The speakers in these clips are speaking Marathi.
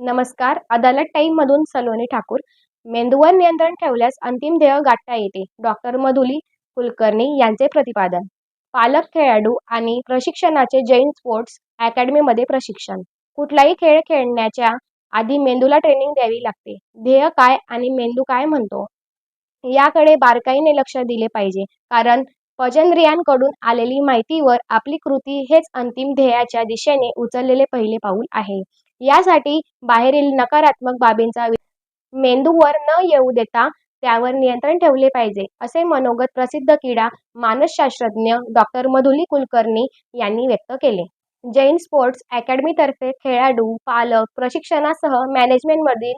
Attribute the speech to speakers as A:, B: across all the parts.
A: नमस्कार. अदालत टाईममधून सलोनी ठाकूर. मेंदूवर नियंत्रण ठेवल्यास अंतिम ध्येय गाठता येते. डॉक्टर मधुली कुलकर्णी यांचे प्रतिपादन. पालक, खेळाडू आणि प्रशिक्षणाचे जैन स्पोर्ट्स अकॅडमीमध्ये प्रशिक्षण. कुठलाही खेळ खेळण्याच्या आधी मेंदूला ट्रेनिंग द्यावी लागते. ध्येय काय आणि मेंदू काय म्हणतो याकडे बारकाईने लक्ष दिले पाहिजे, कारण पचनेंद्रियांकडून आलेली माहितीवर आपली कृती हेच अंतिम ध्येयाच्या दिशेने उचललेले पहिले पाऊल आहे. यासाठी बाहेरील नकारात्मक बाबींचा मेंदूवर न येऊ देता त्यावर नियंत्रण ठेवले पाहिजे, असे मनोगत प्रसिद्ध क्रीडा मानसशास्त्रज्ञ डॉ. मधुली कुलकर्णी यांनी व्यक्त केले. जैन स्पोर्ट्स अकॅडमीतर्फे खेळाडू, पालक, प्रशिक्षणासह मॅनेजमेंटमधील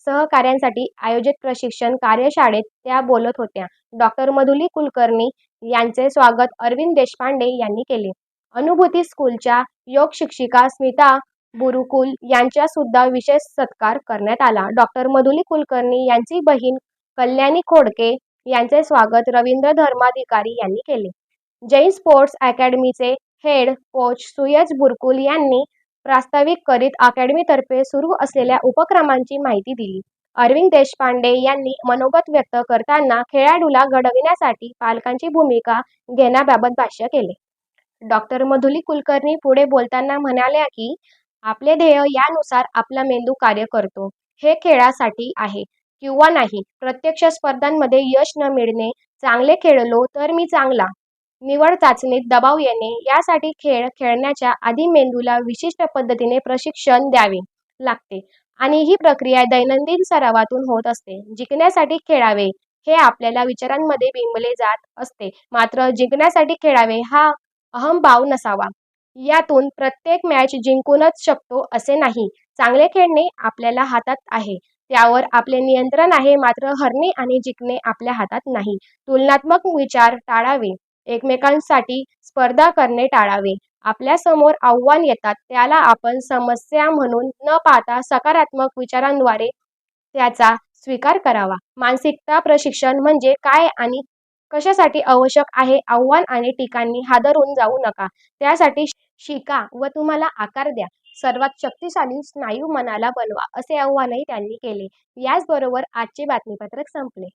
A: सहकाऱ्यांसाठी आयोजित प्रशिक्षण कार्यशाळेत त्या बोलत होत्या. डॉ. मधुली कुलकर्णी यांचे स्वागत अरविंद देशपांडे यांनी केले. अनुभूती स्कूलच्या योग शिक्षिका स्मिता बुरुकुल यांचा सुद्धा विशेष सत्कार करण्यात आला. डॉ. मधुली कुलकर्णी यांची बहीण कल्याणी खोडके यांचे स्वागत रवींद्र धर्माधिकारी यांनी केले. जैन स्पोर्ट्स अकॅडमीचे हेड कोच सुयश बुरकुल यांनी प्रास्ताविक करीत अकॅडमीतर्फे सुरू असलेल्या उपक्रमांची माहिती दिली. अरविंद देशपांडे यांनी मनोगत व्यक्त करताना खेळाडूला घडविण्यासाठी पालकांची भूमिका घेण्याबाबत भाष्य केले. डॉ. मधुली कुलकर्णी पुढे बोलताना म्हणाल्या की, आपले ध्येय यानुसार आपला मेंदू कार्य करतो. हे खेळासाठी आहे किंवा नाही. प्रत्यक्ष स्पर्धांमध्ये यश न मिळणे, चांगले खेळलो तर मी चांगला, निवड चाचणीत दबाव येणे यासाठी खेळ खेळण्याच्या आधी मेंदूला विशिष्ट पद्धतीने प्रशिक्षण द्यावे लागते आणि ही प्रक्रिया दैनंदिन सरावातून होत असते. जिंकण्यासाठी खेळावे हे आपल्या विचारांमध्ये बिंबले जात असते, मात्र जिंकण्यासाठी खेळावे हा अहंभाव नसावा. यातून प्रत्येक मॅच जिंकूनच शकतो असे नाही. चांगले खेळणे आपल्या हातात आहे, त्यावर आपले नियंत्रण आहे, मात्र हरणे आणि जिंकणे आपल्या हातात नाही. तुलनात्मक विचार टाळावे, एकमेकांसाठी स्पर्धा करणे टाळावे. आपल्यासमोर आव्हान येतात त्याला आपण समस्या म्हणून न पाहता सकारात्मक विचारांद्वारे त्याचा स्वीकार करावा. मानसिकता प्रशिक्षण म्हणजे काय आणि कशासाठी आवश्यक आहे? आव्हान आणि टीकांनी हादरून जाऊ नका, त्यासाठी शिका व तुम्हाला आकार द्या. सर्वात शक्तिशाली स्नायू मनाला बनवा, असे आवाहनही त्यांनी केले. याचबरोबर आजचे बातमीपत्रक संपले.